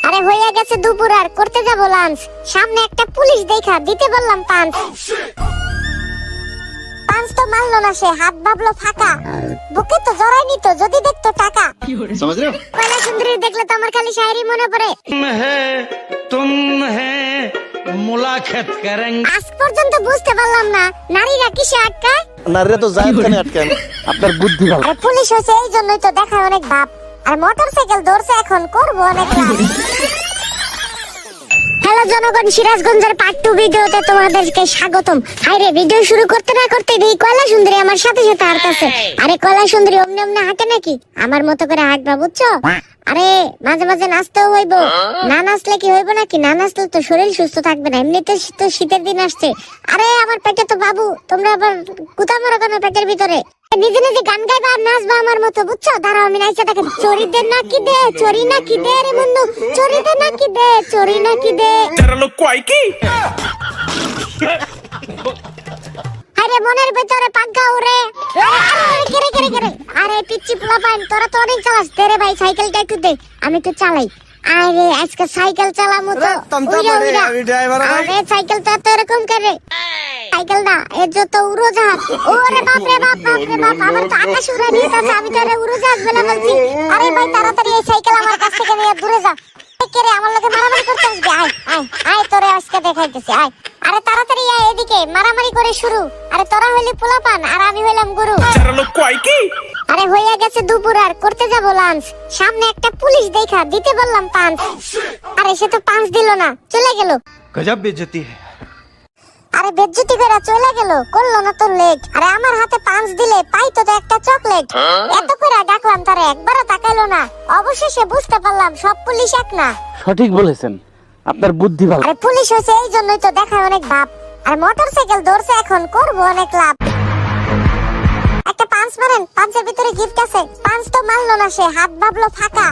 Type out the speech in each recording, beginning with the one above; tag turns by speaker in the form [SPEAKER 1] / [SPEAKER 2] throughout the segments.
[SPEAKER 1] আরে হইয়া গেছে দুপুর আর করতে যাব লাঞ্চ, সামনে একটা পুলিশ দেখা দিতে বললাম পাঁচ। পাঁচ তো মারলো না সে, হাত ভাবলো ফাঁকা, বুকে তো জড়াই নিত যদি দেখতো টাকা। কয়লা সুন্দরী দেখলে তো আমার খালি শায়রি মনে পড়ে।
[SPEAKER 2] तुम है मुलाकात करेंगे।
[SPEAKER 1] আজ পর্যন্ত বুঝতে পারলাম না নারীরা কিসে আটকায়।
[SPEAKER 3] নারীরা তো জায়েদ খানে আটকায়, আপনার বুদ্ধি ভালো।
[SPEAKER 1] আর পুলিশ হয়েছে এই জন্যই তো দেখায় অনেক ভাব, আর মোটরসাইকেল ধরছে এখন করবো অনেক লাভ। হ্যালো জনগণ, সিরাজগঞ্জের পার্ট 2 ভিডিওতে তোমাদেরকে স্বাগতম। হাইরে ভিডিও শুরু করতে না করতে দেখি কয়লা সুন্দরী আমার সাথে সাথে হাঁটতেছে। আরে কয়লা সুন্দরী অমনি অমনি হাঁটে নাকি, আমার মতো করে হাঁটবা বুঝছো। আরে মাঝে মাঝে নাচতেও হইব, না নাচলে কি হইব নাকি, না নাচলে তো শরীর সুস্থ থাকবে না। এমনিতে তো শীতের দিন আসছে। আরে আমার পেটে তো বাবু, তোমরা আবার কুতা মারো কেন পেটের ভিতরে। নিজে নিজে গান গাইবা আর নাচবা আমার মতো বুঝছো। দাঁড়াও আমি নাইচা দেখে, চরি দে নাকি দে, চরি নাকি দে রে বন্ধু, চরি দে নাকি দে, চরি নাকি দে। আরে মনের ভিতরে পাঙ্কা উড়ে, আরে পিচ্চি পোলা পাইন, তোরা তো অনেক চালাস। দে রে ভাই সাইকেলটা একটু দে, আমি তো চালাই। আরে আজকে সাইকেল চালামু তো উইরা উইরা। আরে সাইকেল তো এরকম করে সাইকেল না, এর যত উড়োজাহাজ। ওরে বাপ রে বাপ, বাপ রে বাপ, আমার তো আকাশ উড়া নিয়ে যাচ্ছে, আমি তো উড়োজাহাজ বলে বলছি। আরে ভাই তাড়াতাড়ি এই সাইকেল আমার কাছ থেকে নিয়ে দূরে যা। কেরে আমার লগে মারামারি করতে আসবে, আয় আয় আয়, তোরে আজকে দেখাইতেছি আয়। আরে তাড়াতাড়ি আয় এদিকে, মারামারি করে শুরু। আরে তোরা হইলি পোলাপান আর আমি হইলাম গুরু। আরে হইয়া গেছে দুপুর আর করতে যাব লাঞ্চ, সামনে একটা পুলিশ দেখা দিতে বললাম পাঁচ। আরে সে তো পাঁচ দিল না, চলে গেল।
[SPEAKER 2] गजब बेइज्जती है।
[SPEAKER 1] আরে বেজ্জতি করে চলে গেল, করলো না তো লেট। আরে আমার হাতে পাঁচ দিলে পাইতো তো একটা চকলেট। এত করে ডাকলাম তারে একবারও তাকাইলো না। অবশেষে বুঝতে পারলাম সব পুলিশ এক না।
[SPEAKER 3] সঠিক বলেছেন, আপনার বুদ্ধি ভালো।
[SPEAKER 1] আরে পুলিশ হয়েছে এই জন্যই তো দেখায় অনেক ভাব, আর মোটরসাইকেল ধরছে এখন করবো অনেক লাভ। একটা পাঁচ মারেন, পাঁচের ভিতরে গিফট আছে। পাঁচ তো মারলো না সে, হাত ভাবলো ফাঁকা,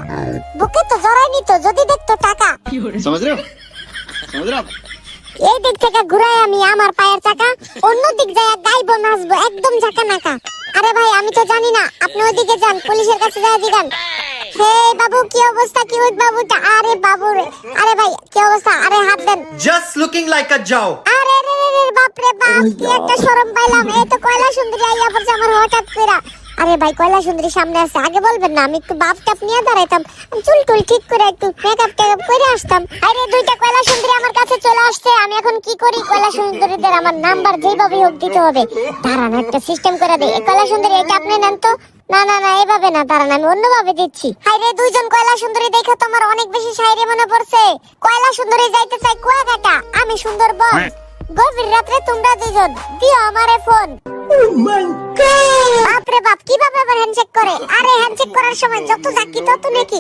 [SPEAKER 1] বুকে তো জড়াই নিত যদি দেখতো টাকা। এই দিক থেকে ঘুরাই আমি আমার পায়ের চাকা, অন্য দিক যায় গাইবো নাচবো একদম ঝাঁকা নাকা। আরে ভাই আমি তো জানি না, আপনি ওইদিকে যান, পুলিশের কাছে যায় জিগান। হে বাবু কি অবস্থা, কি হইত বাবু? আরে বাবু রে, আরে ভাই কি অবস্থা? আরে হাত দেন।
[SPEAKER 4] Just looking like a Jow.
[SPEAKER 1] আরে রে রে রে বাপ রে বাপ, কি একটা শরম পাইলাম। এই তো কয়লা সুন্দরী আইয়া পড়ছে আমার হঠাৎ কইরা। আরে ভাই কয়লা সুন্দরী সামনে আছে, আগে বলবেন না? আমি একটু বাপ টাপ নিয়ে দাঁড়াইতাম, চুল টুল ঠিক করে একটু মেকআপ টেকআপ করে আসতাম। আরে দুইটা কয়লা সুন্দরী আমার কাছে চলে আসছে, আমি এখন কি করি? কয়লা সুন্দরীদের আমার নাম্বার যেভাবে হোক দিতে হবে। দাঁড়ান একটা সিস্টেম করে দেই। কয়লা সুন্দরী এটা আপনি নেন তো। না না না এইভাবে না, দাঁড়ান আমি অন্যভাবে দিচ্ছি। হাইরে দুইজন কয়লা সুন্দরী দেখে তো আমার অনেক বেশি শায়রি মনে পড়ছে। কয়লা সুন্দরী যাইতে চাই কুয়াকাটা, আমি সুন্দরবন। গভীর রাত্রে তোমরা দুজন দিও আমারে ফোন। বাপরে বাপ কিভাবে আবার হ্যান্ডশেক করে? আরে হ্যান্ডশেক করার সময় যত জাকি তত নাকি।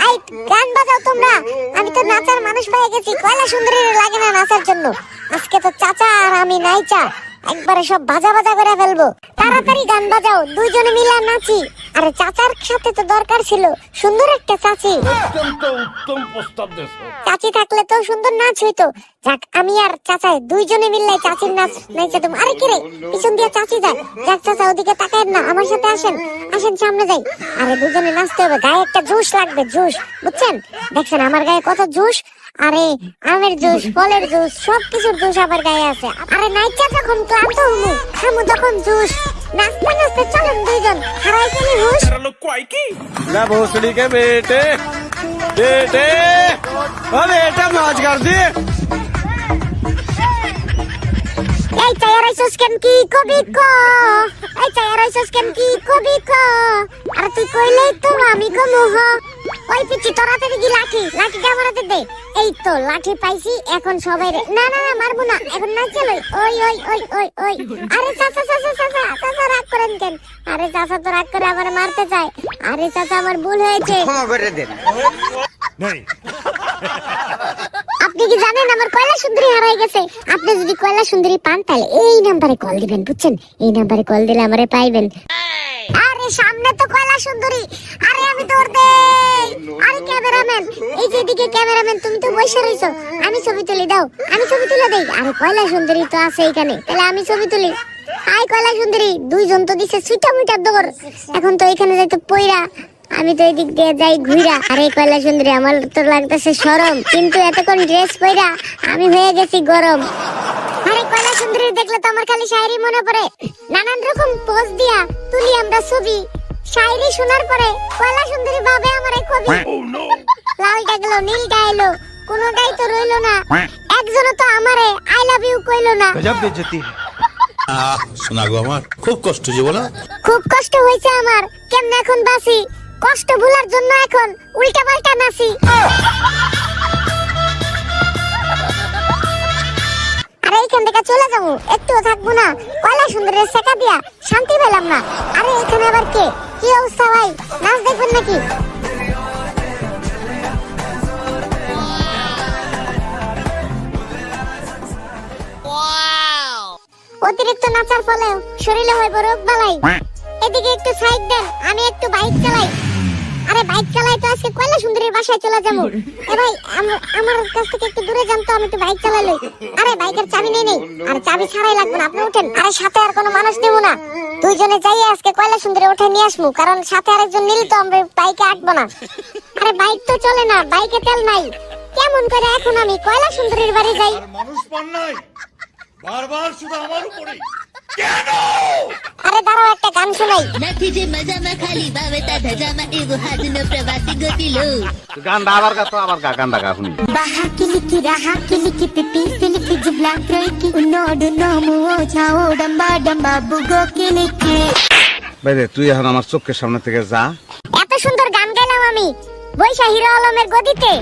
[SPEAKER 1] আই গান বাজাও তোমরা, আমি তো নাচার মানুষ পেয়ে গেছি। কয়লা সুন্দরীর লাগে না নাচার জন্য। আজকে তো চাচা আর আমি নাইচা একবারে সব বাজা বাজা করে ফেলবো। তাড়াতাড়ি গান বাজাও, দুইজনে মিলে নাচি। আরে চাচার সাথে তো দরকার ছিল সুন্দর একটা চাচি। চাচি থাকলে তো সুন্দর নাচ হইতো। যাক আমি আর চাচা দুইজনে মিললে চাচির নাচ নাইচা তুমি। আরে কি রে, পিছন দিয়ে চাচি যায়। যাক চাচা ওদিকে তাকায়েন না, আমার সাথে আসেন, আসেন সামনে যাই। আরে দুজনে নাচতে হবে, গায়ে একটা জোশ লাগবে, জোশ বুঝছেন? দেখছেন আমার গায়ে কত জোশ। আরে আমের জুস, ফলের জুস, সবকিছুর জুস আমার গায়ে আছে। আরে নাইচা যখন ক্লান্ত হমু খামু তখন জুস। নাচতে নাচতে চলেন দুইজন হারাই ফেলি হুশ।
[SPEAKER 3] ना भोसड़ी के बेटे, बेटे ओ बेटा मौज कर दी।
[SPEAKER 1] এই চায়ারাইছস কেন কি কবি ক, এই চায়ারাইছস কেন কি কবি ক। আর তুই কইলেই তো আমি কমু হ। ওই পিচ্চি তোরাতে কি লাঠি, লাঠিটা আমার হাতে দে। এই তো লাঠি পাইছি, এখন সবাই রে। না না না মারবো না, এখন না চলো। ওই ওই ওই ওই ওই। আরে চাচা চাচা চাচা চাচা রাগ করেন কেন? আরে চাচা তো রাগ করে আমার মারতে চায়। আরে চাচা আমার ভুল হয়েছে। আপনি কি জানেন আমার কয়লা সুন্দরী হারাই গেছে? আপনি যদি কয়লা সুন্দরী পান তাহলে এই নাম্বারে কল দিবেন, বুঝছেন? এই নাম্বারে কল দিলে আমারে পাইবেন। আরে সামনে তো কয়লা সুন্দরী, আরে আমি তোর দেই। আরে ক্যামেরাম্যান, এই যে দিকে ক্যামেরাম্যান, তুমি তো বসে রইছো, আমি ছবি তুলে দাও, আমি ছবি তুলে দেই। আরে কয়লা সুন্দরী তো আছে এখানে, তাহলে আমি ছবি তুলি। হাই কয়লা সুন্দরী, দুইজন তো দিছে সুইটা মুইটা দৌড়। এখন তো এখানে যাইতে পয়রা আমি তো এদিক দিয়ে যাই ঘুরা। আরে কয়লা সুন্দরী, আমার তো লাগতেছে শরম, কিন্তু এতক্ষণ ড্রেস পইরা আমি হয়ে গেছি গরম। আরে কয়লা সুন্দরী দেখলে তো আমার খালি শায়রি মনে পড়ে। নানান রকম পোজ দিয়া তুলি আমরা ছবি। শায়রি শোনার পরে কয়লা সুন্দরী ভাবে আমারে কবি। লালটা গেল, নীলটা এলো, কোনোটাই তো রইলো না। একজনও তো আমারে আই লাভ ইউ কইলো না।
[SPEAKER 2] गजब बेइज्जती है।
[SPEAKER 5] শোনা গো আমার খুব কষ্ট জীবনা।
[SPEAKER 1] খুব কষ্ট হয়েছে আমার, কেমনে এখন বাসি। কষ্ট ভুলার জন্য এখন উল্টা পাল্টা নাচি। আরে এখান থেকে চলে যাবো, একটুও থাকবো না। কয়লা সুন্দরের শেখা দিয়া শান্তি পেলাম না। আরে এখানে আবার কে? কি অবস্থা ভাই, নাচ দেখবেন নাকি? অতিরিক্ত নাচার ফলে শরীরে হয় বড় রোগ বালাই। এদিকে একটু সাইড দেন, আমি একটু বাইক চালাই। আরে বাইক চালাই তো আজকে কয়লা সুন্দরীর বাসায় চলে যাবো। এ ভাই আমার কাছ থেকে একটু দূরে যান তো, আমি একটু বাইক চালাই লই। আরে বাইকের চাবি নেই। আর চাবি ছাড়াই লাগবে না, আপনি উঠেন। আরে সাথে আর কোনো মানুষ দেবো না, দুইজনে যাই আজকে কয়লা সুন্দরী উঠে নিয়ে আসবো, কারণ সাথে আরেকজন নিলে তো আমরা বাইকে আটবো না। আরে বাইক তো চলে না, বাইকে তেল নাই। কেমন করে এখন আমি কয়লা সুন্দরীর বাড়ি যাই?
[SPEAKER 5] মানুষ পান নাই বারবার শুধু আমার উপরে।
[SPEAKER 1] আরে দাঁড়াও, একটা গান শোনাই।
[SPEAKER 6] નથી જે મજામાં ખાલી બાવતા ધજામાં એવો હાજનો પ્રવાસી ગતિલો
[SPEAKER 3] গানটা আবার গা তো আবার গা, গানটা গা শুনি।
[SPEAKER 1] বাহা কিলিকি রাহা কিলিকি পিপি সিলিকি জিবলা ক্রেকি উনোড নমো যাও ডম্বা ডম্বা বুগো কিলিকি।
[SPEAKER 3] বাইরে তুই এখন আমার চোখের সামনে থেকে যা।
[SPEAKER 1] এত সুন্দর গান গাইলাম আমি বৈশা হিরো আলমের গদিতে।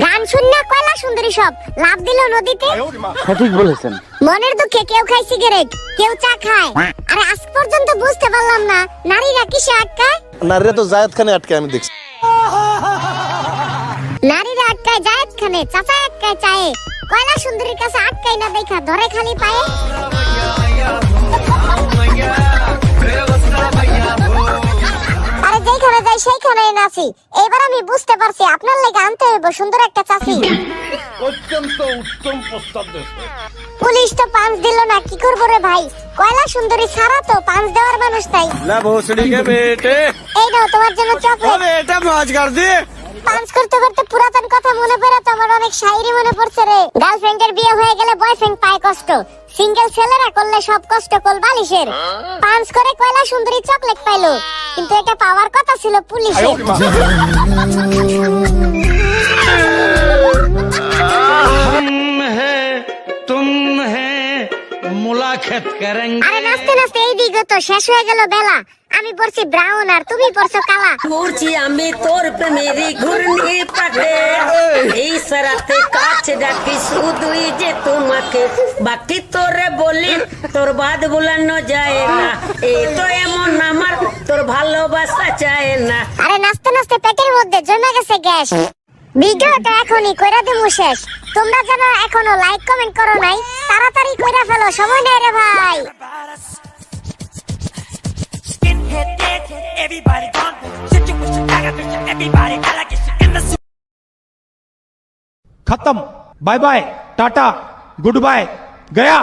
[SPEAKER 1] গান শুননা কয়লা সুন্দরী সব লাভ দিল নদীতে।
[SPEAKER 3] সঠিক বলেছেন।
[SPEAKER 1] মনের দুঃখে কেউ খায় সিগারেট, কেউ চা খায়। আরে আজ পর্যন্ত বুঝতে পারলাম না নারীরা কিসে আটকায়।
[SPEAKER 7] নারীরা তো জায়েদ খানে আটকে আমি দেখছি।
[SPEAKER 1] নারীরা আটকায় জায়েদ খানে, চাচা আটকায় চায়ে। কয়লা সুন্দরীর কাছে আটকায় না দেখা ধরে খালি পায়ে। আরে যেখানে যাই সেইখানে নাচি। এবার আমি বুঝতে পারছি আপনার লেগে আনতে হইব সুন্দর একটা চাচি।
[SPEAKER 5] অত্যন্ত উত্তম প্রস্তাব দিয়েছে।
[SPEAKER 1] পুলিশ তো পাঁচ দিল না, কি করবো রে ভাই? কয়লা সুন্দরী ছাড়া তো পাঁচ দেওয়ার মানুষ তাই।
[SPEAKER 3] লা ভোসড়ি কে বেটে,
[SPEAKER 1] এই নাও তোমার জন্য
[SPEAKER 3] ও
[SPEAKER 1] চকলেট।
[SPEAKER 3] বেটা মौज कर दे।
[SPEAKER 1] পাঁচ করতে করতে পুরাতন কথা মনে পড়ে তো আমার অনেক শায়রি মনে পড়ছে রে। গার্লফ্রেন্ডের বিয়ে হয়ে গেলে বয়ফ্রেন্ড পায় কষ্ট, সিঙ্গেল ছেলেরা করলে সব কষ্ট কোল বালিশের। পাঁচ করে কয়লা সুন্দরী চকলেট পাইলো, কিন্তু এটা পাওয়ার কথা ছিল পুলিশের।
[SPEAKER 2] हम है तुम है मुलाकात करेंगे।
[SPEAKER 1] আরে নাচতে নাচতে এই দিকে তো শেষ হয়ে গেল বেলা। আমি পড়ছি ব্রাউন আর তুমি পড়ছো কালা।
[SPEAKER 8] ঘুরছি আমি তোর প্রেমেরই ঘূর্ণি পাটে, এই সারাতে কাছে ডাকি শুধুই যে তোমাকে, বাকি তোরে বলি তোর বাদ ভুলানো যায় না, এই তো এমন আমার তোর ভালোবাসা চায় না।
[SPEAKER 1] আরে নাচতে নাচতে পেটের মধ্যে জমে গেছে গ্যাস। ভিডিওটা এখনই কইরা দেবো শেষ। তোমরা যেন এখনো লাইক কমেন্ট করো নাই, তাড়াতাড়ি কইরা ফেলো, সময় নেই রে ভাই।
[SPEAKER 9] खत्म, बाय बाय, टाटा, गुड बाय, गया।